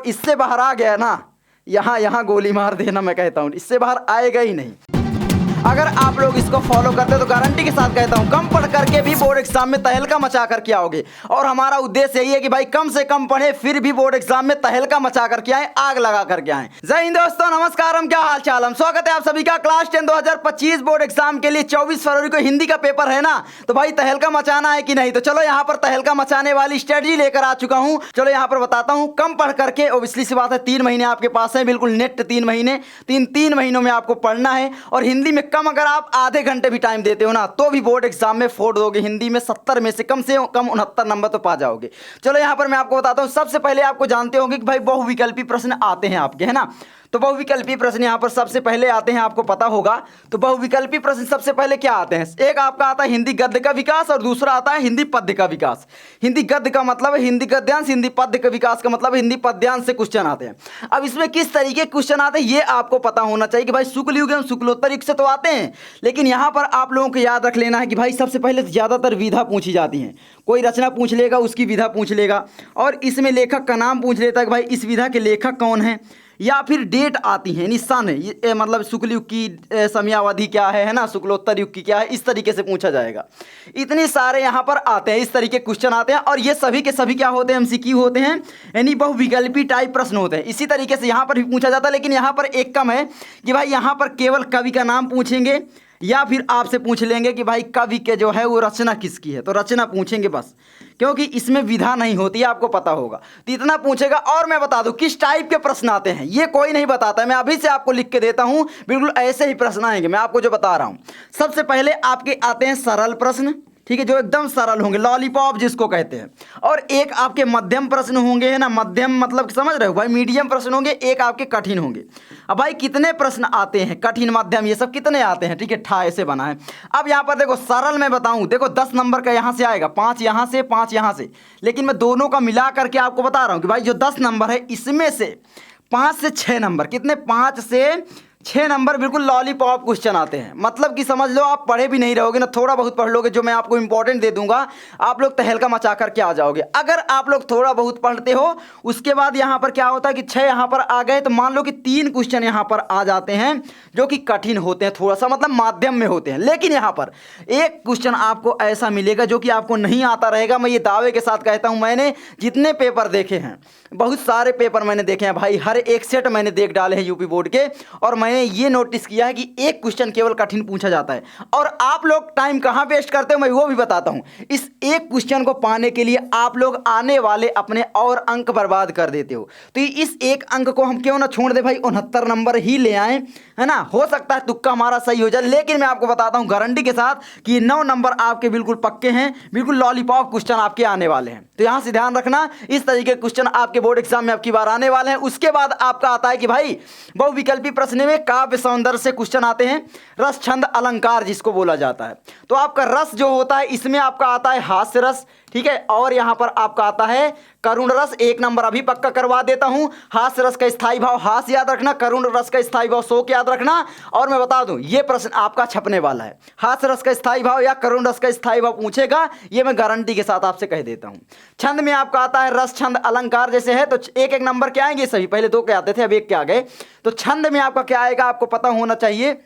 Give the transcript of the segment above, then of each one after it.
इससे बाहर आ गया ना, यहाँ यहाँ गोली मार देना, मैं कहता हूँ इससे बाहर आएगा ही नहीं। अगर आप लोग इसको फॉलो करते हो तो गारंटी के साथ कहता हूं कम पढ़ करके भी बोर्ड एग्जाम में तहलका मचा करके आओगे। और हमारा उद्देश्य यही है कि भाई कम से कम पढ़े फिर भी बोर्ड एग्जाम में तहलका मचा करके आए, आग लगा करके आए। जय हिंद दोस्तों, नमस्कार, हम क्या हाल चाल, हम स्वागत है आप सभी का क्लास 10 2025 बोर्ड एग्जाम के लिए। 24 फरवरी को हिंदी का पेपर है ना, तो भाई तहलका मचाना है कि नहीं। तो चलो यहाँ पर तहलका मचाने वाली स्ट्रेटजी लेकर आ चुका हूँ। चलो यहाँ पर बताता हूँ। कम पढ़ करके, ओबियसली सी बात है, 3 महीने आपके पास है, बिल्कुल नेट 3 महीने, तीन महीनों में आपको पढ़ना है। और हिंदी में कम अगर आप आधे घंटे भी टाइम देते हो ना, तो भी बोर्ड एग्जाम में फोड़ दोगे। हिंदी में 70 में से कम 69 नंबर तो पा जाओगे। चलो यहाँ पर मैं आपको बताता हूँ। सबसे पहले आपको जानते होंगे कि भाई बहुविकल्पी प्रश्न आते हैं आपके, है ना। तो बहुविकल्पी प्रश्न यहाँ पर सबसे पहले आते हैं, आपको पता होगा। तो बहुविकल्पी प्रश्न सबसे पहले क्या आते हैं, एक आपका आता है हिंदी गद्य का विकास और दूसरा आता है हिंदी पद्य का विकास। हिंदी गद्य का मतलब है हिंदी गद्यांश, हिंदी पद्य का विकास का मतलब हिंदी पद्यांश से क्वेश्चन आते हैं। अब इसमें किस तरीके के क्वेश्चन आते हैं ये आपको पता होना चाहिए कि भाई शुक्ल युग एवं शुक्लोत्तर युग से तो आते हैं, लेकिन यहाँ पर आप लोगों को याद रख लेना है कि भाई सबसे पहले ज़्यादातर विधा पूछी जाती हैं। कोई रचना पूछ लेगा, उसकी विधा पूछ लेगा, और इसमें लेखक का नाम पूछ लेता है कि भाई इस विधा के लेखक कौन है, या फिर डेट आती है, निशान है, ये मतलब शुक्ल युग की समयावधि क्या है ना, शुक्लोत्तर युग की क्या है, इस तरीके से पूछा जाएगा। इतने सारे यहाँ पर आते हैं, इस तरीके क्वेश्चन आते हैं, और ये सभी के सभी क्या होते हैं, एमसीक्यू होते हैं, यानी बहुविकल्पी टाइप प्रश्न होते हैं। इसी तरीके से यहाँ पर भी पूछा जाता है, लेकिन यहाँ पर एक कम है कि भाई यहाँ पर केवल कवि का नाम पूछेंगे, या फिर आपसे पूछ लेंगे कि भाई कवि के जो है वो रचना किसकी है, तो रचना पूछेंगे बस, क्योंकि इसमें विधा नहीं होती है, आपको पता होगा। तो इतना पूछेगा। और मैं बता दूं किस टाइप के प्रश्न आते हैं, ये कोई नहीं बताता है, मैं अभी से आपको लिख के देता हूं, बिल्कुल ऐसे ही प्रश्न आएंगे, मैं आपको जो बता रहा हूं। सबसे पहले आपके आते हैं सरल प्रश्न, ठीक है, जो एकदम सरल होंगे, लॉलीपॉप जिसको कहते हैं। और एक आपके मध्यम प्रश्न होंगे, है ना, मध्यम मतलब समझ रहे हो भाई, मीडियम प्रश्न होंगे, एक आपके कठिन होंगे। अब भाई कितने प्रश्न आते हैं, कठिन मध्यम ये सब कितने आते हैं, ठीक है, ठा ऐसे बना है। अब यहाँ पर देखो सरल मैं बताऊँ, देखो 10 नंबर का यहाँ से आएगा, 5 यहाँ से, 5 यहाँ से, लेकिन मैं दोनों का मिला करके आपको बता रहा हूँ कि भाई जो 10 नंबर है इसमें से 5 से 6 नंबर, कितने, 5 से 6 नंबर बिल्कुल लॉलीपॉप क्वेश्चन आते हैं। मतलब कि समझ लो आप पढ़े भी नहीं रहोगे ना, थोड़ा बहुत पढ़ लोगे, जो मैं आपको इंपॉर्टेंट दे दूंगा आप लोग तहलका मचा करके आ जाओगे। अगर आप लोग थोड़ा बहुत पढ़ते हो, उसके बाद यहाँ पर क्या होता है कि 6 यहाँ पर आ गए, तो मान लो कि 3 क्वेश्चन यहाँ पर आ जाते हैं जो कि कठिन होते हैं, थोड़ा सा मतलब माध्यम में होते हैं। लेकिन यहाँ पर एक क्वेश्चन आपको ऐसा मिलेगा जो कि आपको नहीं आता रहेगा। मैं ये दावे के साथ कहता हूँ, मैंने जितने पेपर देखे हैं, बहुत सारे पेपर मैंने देखे हैं भाई, हर एक सेट मैंने देख डाले हैं यूपी बोर्ड के, और मैंने ये नोटिस किया है कि एक क्वेश्चन केवल कठिन पूछा जाता है। और आप लोग टाइम कहाँ वेस्ट करते हो मैं वो भी बताता हूँ। इस एक क्वेश्चन को पाने के लिए आप लोग आने वाले अपने और अंक बर्बाद कर देते हो। तो इस एक अंक को हम क्यों ना छोड़ दे भाई, 69 नंबर ही ले आए, है ना। हो सकता है तुक्का हमारा सही हो जाए, लेकिन मैं आपको बताता हूँ गारंटी के साथ कि 9 नंबर आपके बिल्कुल पक्के हैं, बिल्कुल लॉलीपॉप क्वेश्चन आपके आने वाले हैं। तो यहाँ से ध्यान रखना, इस तरीके के क्वेश्चन आपके बोर्ड एग्जाम में आपकी बार आने वाले हैं। उसके बाद आपका आता है कि भाई बहुविकल्पी प्रश्न में काव्य सौंदर्य से क्वेश्चन आते हैं, रस छंद अलंकार जिसको बोला जाता है। तो आपका रस जो होता है इसमें आपका आता है हास्य रस, ठीक है, और यहाँ पर आपका आता है करुण रस। 1 नंबर अभी पक्का करवा देता हूँ। हास्य रस का स्थायी भाव हास्य याद रखना, करुण रस का स्थायी भाव शोक याद रखना। और मैं बता दूं ये प्रश्न आपका छपने वाला है, हास्य रस का स्थायी भाव या करुण रस का स्थायी भाव पूछेगा, ये मैं गारंटी के साथ आपसे कह देता हूँ। छंद में आपका आता है रस छंद अलंकार जैसे है, तो एक नंबर क्या आएंगे सभी, पहले 2 के आते थे, अब 1 के आ गए। तो छंद में आपका क्या आएगा आपको पता होना चाहिए,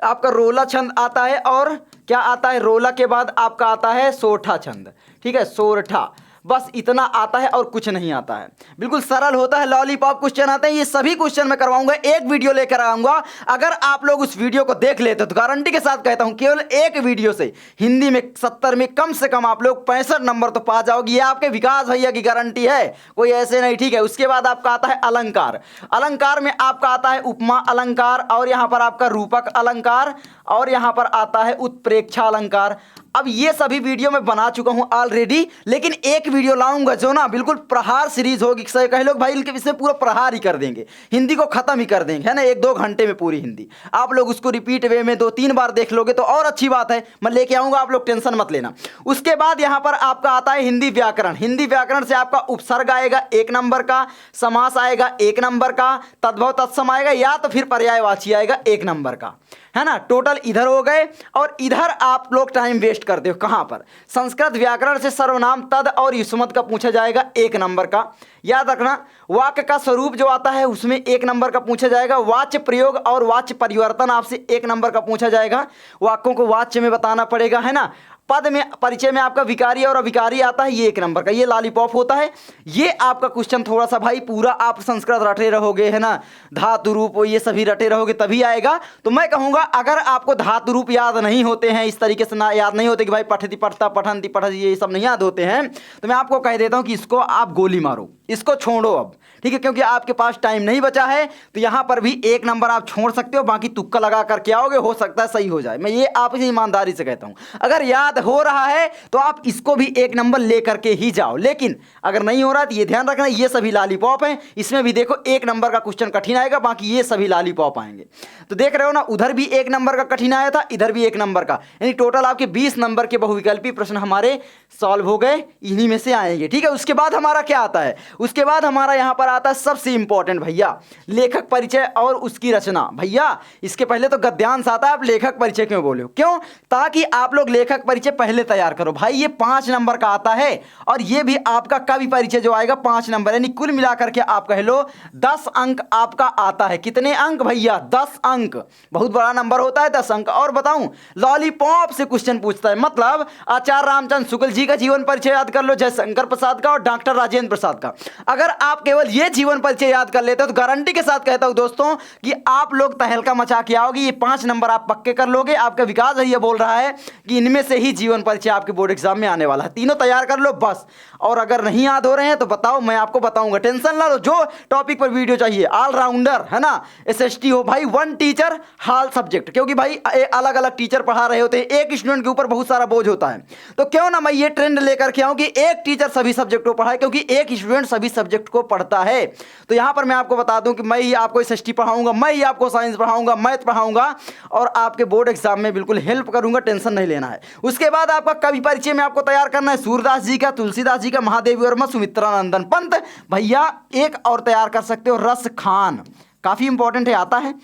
आपका रोला छंद आता है, और क्या आता है रोला के बाद आपका आता है सोरठा छंद, ठीक है, सोरठा, बस इतना आता है और कुछ नहीं आता है। बिल्कुल सरल होता है, लॉलीपॉप क्वेश्चन आते हैं। ये सभी क्वेश्चन मैं करवाऊंगा, एक वीडियो लेकर आऊंगा। अगर आप लोग उस वीडियो को देख लेते तो गारंटी के साथ कहता हूं केवल एक वीडियो से हिंदी में 70 में कम से कम आप लोग 65 नंबर तो पा जाओगे। ये आपके विकास भैया की गारंटी है, कोई ऐसे नहीं, ठीक है। उसके बाद आपका आता है अलंकार। अलंकार में आपका आता है उपमा अलंकार, और यहाँ पर आपका रूपक अलंकार, और यहाँ पर आता है उत्प्रेक्षा अलंकार। अब ये सभी वीडियो मैं बना चुका हूं ऑलरेडी, लेकिन एक वीडियो लाऊंगा जो ना बिल्कुल प्रहार सीरीज होगी। कह लोग भाई इसमें पूरा प्रहार ही कर देंगे, हिंदी को खत्म ही कर देंगे, है ना, 1-2 घंटे में पूरी हिंदी। आप लोग उसको रिपीट वे में 2-3 बार देख लोगे तो और अच्छी बात है, मैं लेके आऊंगा, आप लोग टेंशन मत लेना। उसके बाद यहाँ पर आपका आता है हिंदी व्याकरण। हिंदी व्याकरण से आपका उपसर्ग आएगा 1 नंबर का, समास आएगा 1 नंबर का, तद्भव तत्सम आएगा, या तो फिर पर्यायवाची आएगा 1 नंबर का। है ना। टोटल इधर हो गए और इधर आप लोग टाइम वेस्ट करते हो कहाँ पर। संस्कृत व्याकरण से सर्वनाम तद और युष्मत का पूछा जाएगा 1 नंबर का। याद रखना वाक्य का स्वरूप जो आता है उसमें 1 नंबर का पूछा जाएगा। वाच्य प्रयोग और वाच्य परिवर्तन आपसे 1 नंबर का पूछा जाएगा। वाक्यों को वाच्य में बताना पड़ेगा, है ना। पद में परिचय में आपका विकारी और अविकारी आता है, ये 1 नंबर का, ये लॉलीपॉप होता है। ये आपका क्वेश्चन थोड़ा सा भाई पूरा आप संस्कृत रटे रहोगे, है ना, धातु रूप ये सभी रटे रहोगे तभी आएगा। तो मैं कहूँगा अगर आपको धातु रूप याद नहीं होते हैं, इस तरीके से ना याद नहीं होते कि भाई पठती पठता पठनती पठती ये सब नहीं याद होते हैं, तो मैं आपको कह देता हूँ कि इसको आप गोली मारो, इसको छोड़ो अब, ठीक है, क्योंकि आपके पास टाइम नहीं बचा है। तो यहाँ पर भी 1 नंबर आप छोड़ सकते हो, बाकी तुक्का लगा करके आओगे, हो सकता है सही हो जाए। मैं ये आपसे ईमानदारी से कहता हूँ, अगर याद हो रहा है तो आप इसको भी 1 नंबर ले करके ही जाओ, लेकिन अगर नहीं हो रहा तो ये ध्यान रखना ये सभी लॉलीपॉप हैं। इसमें भी देखो 1 नंबर का क्वेश्चन कठिन आएगा, बाकी ये सभी लॉलीपॉप आएंगे। तो देख रहे हो ना, उधर भी 1 नंबर का कठिन आया था, इधर भी 1 नंबर का, यानी टोटल आपके 20 नंबर के बहुविकल्पी प्रश्न हमारे सॉल्व हो गए, इन्हीं में से आएंगे, ठीक है। उसके बाद हमारा क्या आता है, उसके बाद हमारा यहाँ पर आता है सबसे इंपॉर्टेंट भैया, लेखक परिचय और उसकी रचना। भैया इसके पहले तो गद्यांश आता है, आप लेखक परिचय क्यों बोले हो, क्यों, ताकि आप लोग लेखक परिचय पहले तैयार करो। भाई ये 5 नंबर का आता है और ये भी आपका कवि परिचय जो आएगा 5 नंबर, यानी कुल मिलाकर के आप कह लो 10 अंक आपका आता है। कितने अंक भैया, 10 अंक, बहुत बड़ा नंबर होता है 10 अंक। और बताऊं लॉलीपॉप से क्वेश्चन पूछता है, मतलब आचार्य रामचंद्र शुक्ल जी का जीवन परिचय याद कर लो, जयशंकर प्रसाद का और डॉक्टर राजेंद्र प्रसाद का। अगर आप केवल ये जीवन परिचय याद कर लेते हो तो गारंटी के साथ कहता हूं दोस्तों कि आप लोग तहलका मचा के आओगे, ये 5 नंबर आप पक्के कर लोगे। आपका विकास भैया बोल रहा है कि इनमें से ही जीवन परिचय आपके बोर्ड एग्जाम में आने वाला है, तीनों तैयार कर लो बस। और अगर नहीं याद हो रहे हैं तो बताओ, मैं आपको बताऊंगा, टेंशन ना लो। जो टॉपिक पर वीडियो चाहिए, ऑलराउंडर, है ना, एसएसटी हो भाई, 1 टीचर हाल सब्जेक्ट, क्योंकि भाई अलग अलग टीचर पढ़ा रहे होते हैं, एक स्टूडेंट के ऊपर बहुत सारा बोझ होता है। तो क्यों ना मैं ये ट्रेंड लेकर के आऊं कि एक टीचर सभी सब्जेक्ट को पढ़ाए, क्योंकि एक स्टूडेंट सभी सब्जेक्ट को पढ़ता है। तो यहां पर मैं आपको बता दूं कि मैं ही आपको एसएसटी पढ़ाऊंगा, मैं ही आपको साइंस पढ़ाऊंगा, मैथ पढ़ाऊंगा और आपके बोर्ड एग्जाम में बिल्कुल हेल्प करूंगा, टेंशन नहीं लेना है। उसके बाद आपका कवि परिचय में आपको तैयार करना है सूरदास जी का, तुलसीदास जी का, महादेवी वर्मा, सुमित्रानंदन पंत। भैया एक और तैयार कर सकते हो, रस खान, काफी इंपॉर्टेंट है, आता है।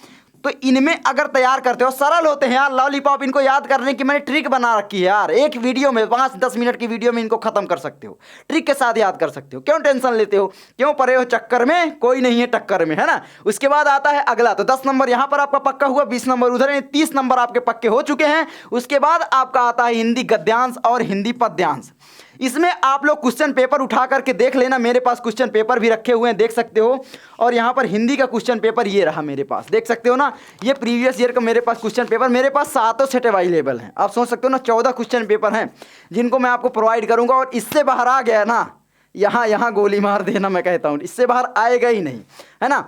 तो इनमें अगर तैयार करते हो, सरल होते हैं यार लॉलीपॉप, इनको याद करने की मैंने ट्रिक बना रखी है यार, एक वीडियो में 5-10 मिनट की वीडियो में इनको खत्म कर सकते हो, ट्रिक के साथ याद कर सकते हो। क्यों टेंशन लेते हो, क्यों पड़े हो चक्कर में, कोई नहीं है टक्कर में, है ना। उसके बाद आता है अगला, तो 10 नंबर यहाँ पर आपका पक्का हुआ, 20 नंबर उधर, 30 नंबर आपके पक्के हो चुके हैं। उसके बाद आपका आता है हिंदी गद्यांश और हिंदी पद्यांश। इसमें आप लोग क्वेश्चन पेपर उठा करके देख लेना, मेरे पास क्वेश्चन पेपर भी रखे हुए हैं, देख सकते हो। और यहाँ पर हिंदी का क्वेश्चन पेपर ये रहा मेरे पास, देख सकते हो ना, ये प्रीवियस ईयर का मेरे पास क्वेश्चन पेपर, मेरे पास 7 सेट अवेलेबल हैं। आप सोच सकते हो ना, 14 क्वेश्चन पेपर हैं जिनको मैं आपको प्रोवाइड करूँगा। और इससे बाहर आ गया ना, यहाँ गोली मार देना, मैं कहता हूँ इससे बाहर आएगा ही नहीं, है ना।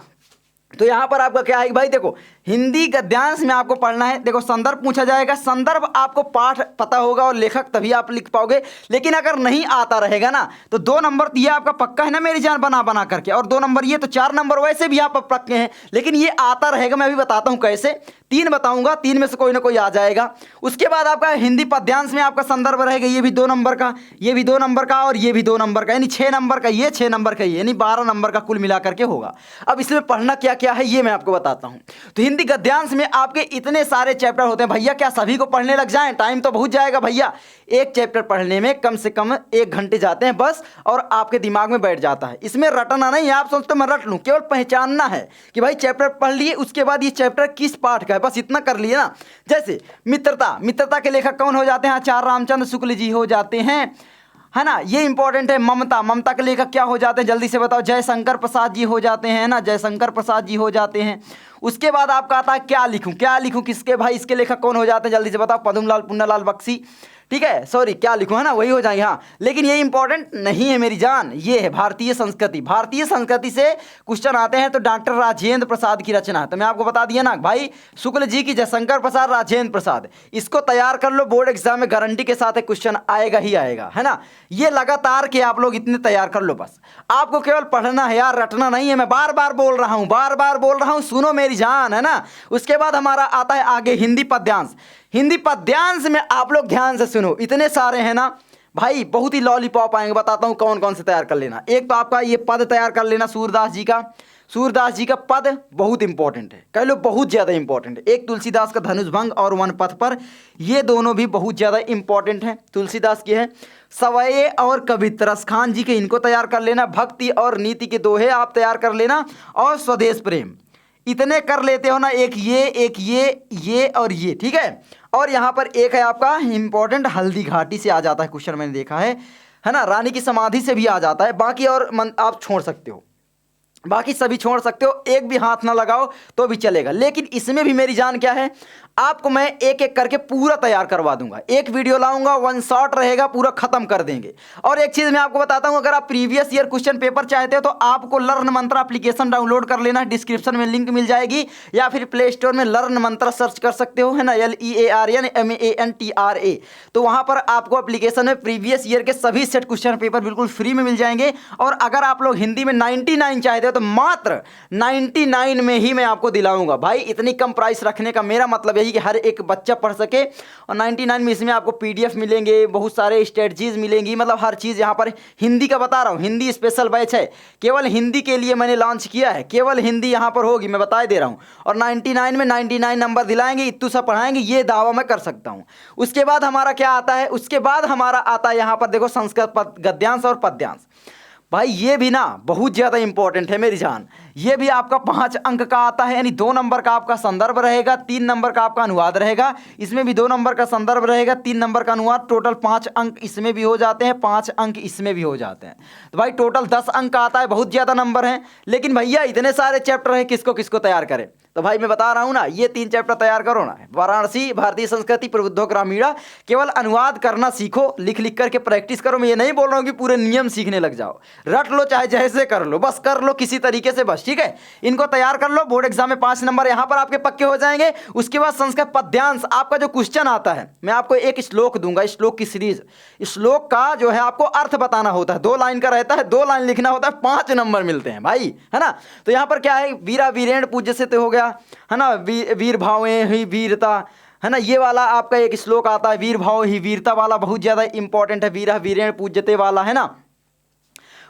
तो यहाँ पर आपका क्या है भाई, देखो हिंदी गद्यांश में आपको पढ़ना है, देखो संदर्भ पूछा जाएगा, संदर्भ आपको पाठ पता होगा और लेखक तभी आप लिख पाओगे। लेकिन अगर नहीं आता रहेगा ना तो 2 नंबर ये आपका पक्का है ना मेरी जान, बना करके, और 2 नंबर ये, तो 4 नंबर वैसे भी आप पक्के हैं, लेकिन ये आता रहेगा। मैं अभी बताता हूँ कैसे, 3 बताऊंगा, 3 में से कोई ना कोई आ जाएगा। उसके बाद आपका हिंदी पद्यांश में आपका संदर्भ रहेगा, ये भी 2 नंबर का, ये भी 2 नंबर का और ये भी 2 नंबर का, यानी 6 नंबर का, ये 6 नंबर का, यानी 12 नंबर का कुल मिलाकर के होगा। अब इसमें पढ़ना क्या क्या है ये मैं आपको बताता हूँ। तो हिंदी गद्यांश में आपके इतने सारे चैप्टर होते हैं भैया, क्या सभी को पढ़ने लग जाएं, टाइम तो बहुत जाएगा भैया। एक चैप्टर पढ़ने में कम से कम 1 घंटे जाते हैं बस, और आपके दिमाग में बैठ जाता है। इसमें रटना नहीं है, आप सोचते हो मैं रट लूँ, केवल पहचानना है कि भाई चैप्टर पढ़ लिए, उसके बाद ये चैप्टर किस पाठ का है, बस इतना कर लिए ना। जैसे मित्रता, मित्रता के लेखक कौन हो जाते हैं, आचार्य रामचंद्र शुक्ल जी हो जाते हैं, है ना, ये इंपॉर्टेंट है। ममता, ममता के लेखक क्या हो जाते हैं जल्दी से बताओ, जयशंकर प्रसाद जी हो जाते हैं ना, जयशंकर प्रसाद जी हो जाते हैं। उसके बाद आपका आता है क्या लिखूं किसके, भाई इसके लेखक कौन हो जाते हैं जल्दी से बताओ, पद्मलाल पुन्नालाल बख्शी, ठीक है, सॉरी क्या लिखूं, है ना, वही हो जाएंगे। हाँ, लेकिन ये इंपॉर्टेंट नहीं है मेरी जान, ये है भारतीय संस्कृति। भारतीय संस्कृति से क्वेश्चन आते हैं तो डॉक्टर राजेंद्र प्रसाद की रचना है, तो मैं आपको बता दिया ना भाई, शुक्ल जी की, जयशंकर प्रसाद, राजेंद्र प्रसाद, इसको तैयार कर लो, बोर्ड एग्जाम में गारंटी के साथ क्वेश्चन आएगा ही आएगा, है ना। ये लगातार के आप लोग इतने तैयार कर लो, बस आपको केवल पढ़ना है यार, रटना नहीं है। मैं बार बार बोल रहा हूँ, सुनो मेरी जान, है ना। उसके बाद हमारा आता है आगे हिंदी पद्यांश। हिंदी पद्यांश में आप लोग ध्यान से सुनो, इतने सारे हैं ना भाई बहुत ही लॉलीपॉप आएंगे, बताता हूँ कौन कौन से तैयार कर लेना। एक तो आपका ये पद तैयार कर लेना सूरदास जी का। सूरदास जी का पद बहुत इंपॉर्टेंट है, कह लो बहुत ज़्यादा इंपॉर्टेंट है। एक तुलसीदास का धनुष भंग और वन पथ पर, ये दोनों भी बहुत ज़्यादा इंपॉर्टेंट हैं, तुलसीदास की है। सवये और कवित्र रसखान जी के, इनको तैयार कर लेना। भक्ति और नीति के दोहे आप तैयार कर लेना, और स्वदेश प्रेम, इतने कर लेते हो ना, एक ये और ये, ठीक है। और यहाँ पर एक है आपका इंपॉर्टेंट, हल्दी घाटी से आ जाता है क्वेश्चन, मैंने देखा है ना। रानी की समाधि से भी आ जाता है। बाकी और आप छोड़ सकते हो, बाकी सभी छोड़ सकते हो, एक भी हाथ ना लगाओ तो भी चलेगा। लेकिन इसमें भी मेरी जान क्या है, आपको मैं एक एक करके पूरा तैयार करवा दूंगा। एक वीडियो लाऊंगा, वन शॉट रहेगा, पूरा खत्म कर देंगे। और एक चीज़ मैं आपको बताता हूं, अगर आप प्रीवियस ईयर क्वेश्चन पेपर चाहते हो तो आपको लर्न मंत्रा एप्लीकेशन डाउनलोड कर लेना, डिस्क्रिप्शन में लिंक मिल जाएगी, या फिर प्ले स्टोर में लर्न मंत्रा सर्च कर सकते हो, है ना, LEARNMANTRA। तो वहां पर आपको एप्लीकेशन में प्रीवियस ईयर के सभी सेट क्वेश्चन पेपर बिल्कुल फ्री में मिल जाएंगे। और अगर आप लोग हिंदी में 99 चाहते हो तो मात्र 99 में ही मैं आपको दिलाऊंगा। भाई इतनी कम प्राइस रखने का मेरा मतलब यही कि हर एक बच्चा पढ़ सके। और 99 में इसमें आपको PDF मिलेंगे, बहुत सारे स्ट्रेटजीज मिलेंगी, मतलब हर चीज़ यहाँ पर हिंदी का बता रहा हूँ। हिंदी स्पेशल बैच है, केवल हिंदी के लिए मैंने लॉन्च किया है, केवल हिंदी यहाँ पर होगी, मैं बता दे रहा हूँ। और 99 में 99 नंबर दिलाएंगे, इतू सा पढ़ाएंगे, ये दावा मैं कर सकता हूँ। उसके बाद हमारा क्या आता है, उसके बाद हमारा आता है यहाँ पर देखो संस्कृत गद्यांश और पद्यांश। भाई ये भी ना बहुत ज़्यादा इंपॉर्टेंट है मेरी जान। ये भी आपका 5 अंक का आता है, यानी 2 नंबर का आपका संदर्भ रहेगा, 3 नंबर का आपका अनुवाद रहेगा। इसमें भी 2 नंबर का संदर्भ रहेगा, 3 नंबर का अनुवाद, टोटल 5 अंक इसमें भी हो जाते हैं, 5 अंक इसमें भी हो जाते हैं। तो भाई टोटल 10 अंक का आता है, बहुत ज़्यादा नंबर है। लेकिन भैया इतने सारे चैप्टर है, किसको किसको तैयार करें। तो भाई मैं बता रहा हूँ ना, ये 3 चैप्टर तैयार करो ना, वाराणसी, भारतीय संस्कृति, प्रबुद्धो ग्रामीणा। केवल अनुवाद करना सीखो, लिख लिख करके प्रैक्टिस करो। मैं ये नहीं बोल रहा हूँ कि पूरे नियम सीखने लग जाओ, रट लो चाहे जैसे कर लो, बस कर लो किसी तरीके से बस, ठीक है। इनको तैयार कर लो, बोर्ड एग्जाम में 5 नंबर यहाँ पर आपके पक्के हो जाएंगे। उसके बाद संस्कृत पद्यांश आपका जो क्वेश्चन आता है, मैं आपको एक श्लोक दूंगा, श्लोक की सीरीज। श्लोक का जो है आपको अर्थ बताना होता है, 2 लाइन का रहता है, 2 लाइन लिखना होता है, 5 नंबर मिलते हैं भाई, है ना। तो यहाँ पर क्या है, वीरा वीरेण पूज्य से तो हो गया, है ना, वीर भावे ही वीरता, है ना, ये वाला आपका एक श्लोक आता है, वीर भाव ही वीरता वाला, बहुत ज़्यादा इंपॉर्टेंट है। वीरा वीरेण पूज्यते वाला, है ना,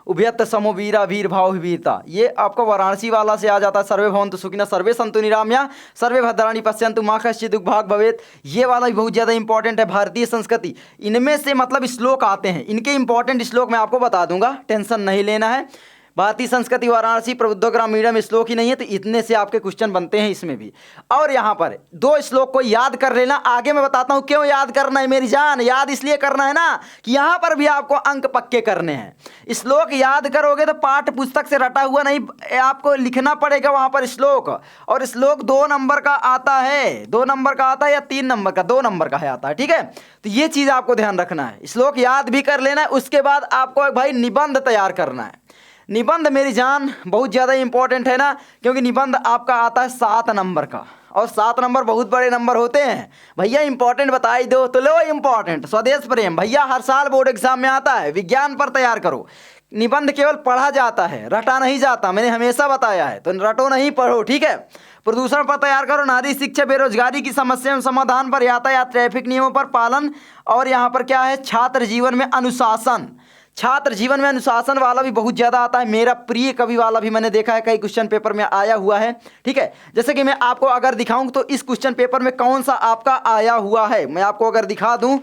उभयत समो वीरा वीर भाव ही वीरता, ये आपका वाराणसी वाला से आ जाता है। सर्वे भवन्तु सुखिनः सर्वे सन्तु निरामया सर्वे भद्राणि पश्यन्तु मा कश्चित् दुःखभाग् भवेत्, ये वाला भी बहुत ज़्यादा इंपॉर्टेंट है। भारतीय संस्कृति, इनमें से मतलब श्लोक आते हैं, इनके इंपॉर्टेंट श्लोक मैं आपको बता दूंगा, टेंशन नहीं लेना है। भारतीय संस्कृति, वाराणसी, प्रबुद्धो ग्रामीणा में श्लोक ही नहीं है, तो इतने से आपके क्वेश्चन बनते हैं इसमें भी। और यहाँ पर 2 श्लोक को याद कर लेना, आगे मैं बताता हूँ क्यों याद करना है मेरी जान। याद इसलिए करना है ना कि यहाँ पर भी आपको अंक पक्के करने हैं। श्लोक याद करोगे तो पाठ्य पुस्तक से रटा हुआ नहीं, आपको लिखना पड़ेगा वहाँ पर श्लोक। और श्लोक 2 नंबर का आता है, 2 नंबर का आता है या 3 नंबर का, 2 नंबर का है आता है, ठीक है। तो ये चीज़ आपको ध्यान रखना है, श्लोक याद भी कर लेना है। उसके बाद आपको भाई निबंध तैयार करना है। निबंध मेरी जान बहुत ज़्यादा इंपॉर्टेंट है ना, क्योंकि निबंध आपका आता है 7 नंबर का, और 7 नंबर बहुत बड़े नंबर होते हैं भैया। इंपॉर्टेंट बता ही दो तो लो इंपॉर्टेंट, स्वदेश प्रेम भैया हर साल बोर्ड एग्जाम में आता है। विज्ञान पर तैयार करो, निबंध केवल पढ़ा जाता है, रटा नहीं जाता, मैंने हमेशा बताया है, तो रटो नहीं पढ़ो, ठीक है। प्रदूषण पर तैयार करो, नारी शिक्षा, बेरोजगारी की समस्या समाधान पर, यातायात ट्रैफिक नियमों पर पालन, और यहाँ पर क्या है, छात्र जीवन में अनुशासन। छात्र जीवन में अनुशासन वाला भी बहुत ज़्यादा आता है। मेरा प्रिय कवि वाला भी मैंने देखा है, कई क्वेश्चन पेपर में आया हुआ है, ठीक है। जैसे कि मैं आपको अगर दिखाऊं तो इस क्वेश्चन पेपर में कौन सा आपका आया हुआ है, मैं आपको अगर दिखा दूं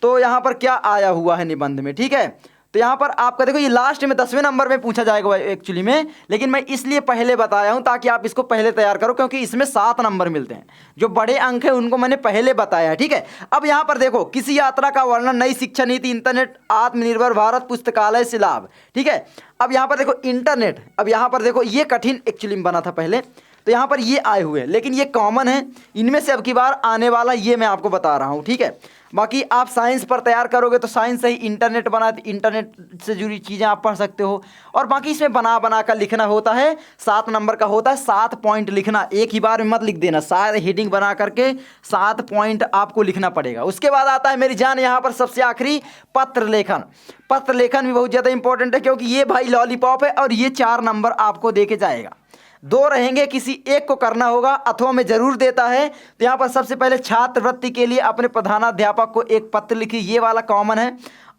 तो यहाँ पर क्या आया हुआ है निबंध में, ठीक है। तो यहाँ पर आपका देखो, ये लास्ट में 10वें नंबर में पूछा जाएगा एक्चुअली में, लेकिन मैं इसलिए पहले बताया हूँ ताकि आप इसको पहले तैयार करो, क्योंकि इसमें 7 नंबर मिलते हैं। जो बड़े अंक हैं उनको मैंने पहले बताया है, ठीक है। अब यहाँ पर देखो, किसी यात्रा का वर्णन, नई शिक्षा नीति, इंटरनेट, आत्मनिर्भर भारत, पुस्तकालय से लाभ, ठीक है। अब यहाँ पर देखो इंटरनेट, अब यहाँ पर देखो ये कठिन एक्चुअली में बना था पहले, तो यहाँ पर ये आए हुए हैं, लेकिन ये कॉमन है। इनमें से अब की बार आने वाला ये मैं आपको बता रहा हूँ, ठीक है। बाकी आप साइंस पर तैयार करोगे तो साइंस से ही इंटरनेट बना, इंटरनेट से जुड़ी चीज़ें आप पढ़ सकते हो। और बाकी इसमें बना कर लिखना होता है, 7 नंबर का होता है, 7 पॉइंट लिखना, एक ही बार में मत लिख देना, सारे हेडिंग बना करके 7 पॉइंट आपको लिखना पड़ेगा। उसके बाद आता है मेरी जान यहाँ पर सबसे आखिरी पत्र लेखन। पत्र लेखन भी बहुत ज़्यादा इंपॉर्टेंट है, क्योंकि ये भाई लॉलीपॉप है और ये 4 नंबर आपको दे के जाएगा। 2 रहेंगे, किसी एक को करना होगा, अथवा में जरूर देता है। तो यहाँ पर सबसे पहले छात्रवृत्ति के लिए अपने प्रधानाध्यापक को एक पत्र लिखिए, ये वाला कॉमन है।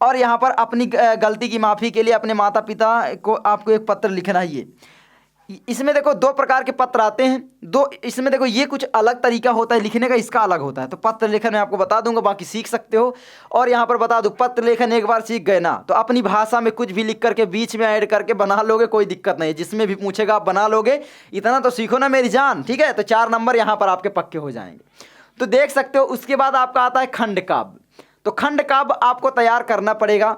और यहाँ पर अपनी गलती की माफ़ी के लिए अपने माता पिता को आपको एक पत्र लिखना है। इसमें देखो दो प्रकार के पत्र आते हैं, दो इसमें देखो ये कुछ अलग तरीका होता है लिखने का, इसका अलग होता है। तो पत्र लेखन मैं आपको बता दूंगा, बाकी सीख सकते हो। और यहाँ पर बता दूं, पत्र लेखन एक बार सीख गए ना तो अपनी भाषा में कुछ भी लिख करके बीच में ऐड करके बना लोगे, कोई दिक्कत नहीं, जिसमें भी पूछेगा आप बना लोगे। इतना तो सीखो ना मेरी जान, ठीक है। तो 4 नंबर यहाँ पर आपके पक्के हो जाएंगे। तो देख सकते हो। उसके बाद आपका आता है खंड काव्य। तो खंड काव्य आपको तैयार करना पड़ेगा,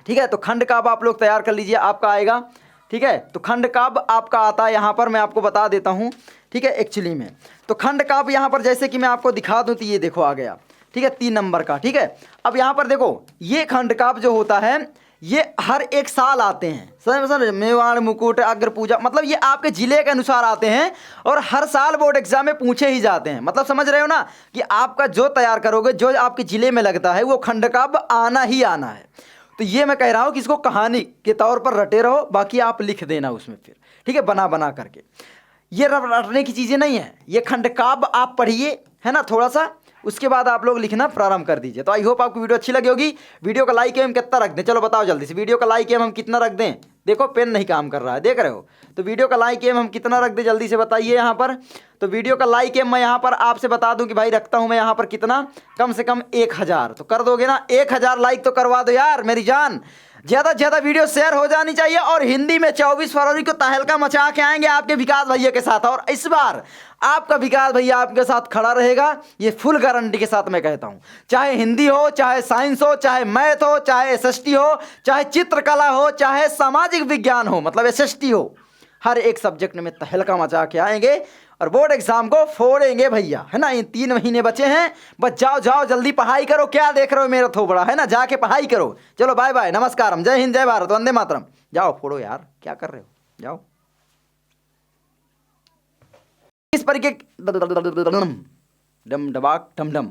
ठीक है। तो खंड काव्य आप लोग तैयार कर लीजिए, आपका आएगा, ठीक है। तो खंड काव्य आपका आता है यहाँ पर, मैं आपको बता देता हूँ, ठीक है। एक्चुअली में तो खंड काव्य यहाँ पर जैसे कि मैं आपको दिखा दूँ तो ये देखो आ गया, ठीक है, 3 नंबर का, ठीक है। अब यहाँ पर देखो ये खंड काव्य जो होता है ये हर एक साल आते हैं, समझ मेवाड़ मुकुट अग्र पूजा, मतलब ये आपके जिले के अनुसार आते हैं और हर साल बोर्ड एग्जाम में पूछे ही जाते हैं। मतलब समझ रहे हो ना कि आपका जो तैयार करोगे, जो आपके जिले में लगता है वो खंड काव्य आना ही आना है। तो ये मैं कह रहा हूँ कि इसको कहानी के तौर पर रटे रहो, बाकी आप लिख देना उसमें फिर, ठीक है, बना बना करके। ये रटने की चीज़ें नहीं है, ये खंड काव्य आप पढ़िए, है ना, थोड़ा सा, उसके बाद आप लोग लिखना प्रारंभ कर दीजिए। तो आई होप आपको वीडियो अच्छी लगी होगी। वीडियो का लाइक एम कितना रख दें, चलो बताओ जल्दी से, वीडियो का लाइक एम हम कितना रख दें। देखो पेन नहीं काम कर रहा है, देख रहे हो। तो वीडियो का लाइक एम हम कितना रख दें, जल्दी से बताइए यहाँ पर। तो वीडियो का लाइक एम मैं यहाँ पर आपसे बता दूं कि भाई रखता हूँ मैं यहाँ पर कितना, कम से कम 1000। तो कर दोगे ना, 1000 लाइक तो करवा दो यार मेरी जान। ज़्यादा से ज़्यादा वीडियो शेयर हो जानी चाहिए। और हिंदी में 24 फरवरी को तहलका मचा के आएंगे आपके विकास भैया के साथ, और इस बार आपका विकास भैया आपके साथ खड़ा रहेगा, ये फुल गारंटी के साथ मैं कहता हूँ। चाहे हिंदी हो, चाहे साइंस हो, चाहे मैथ हो, चाहे एसएसटी हो, चाहे चित्रकला हो, चाहे सामाजिक विज्ञान हो, मतलब एसएसटी हो, हर एक सब्जेक्ट में तहलका मचा के आएंगे और बोर्ड एग्जाम को फोड़ेंगे भैया, है ना। ये 3 महीने बचे हैं, बस जाओ जाओ जल्दी पढ़ाई करो। क्या देख रहे हो मेरा थोबड़ा, है ना, जाके पढ़ाई करो। चलो बाय बाय, नमस्कार, जय हिंद, जय भारत, वंदे मातरम। जाओ फोड़ो यार, क्या कर रहे हो, जाओ। इस पर के डम डबाक डम डम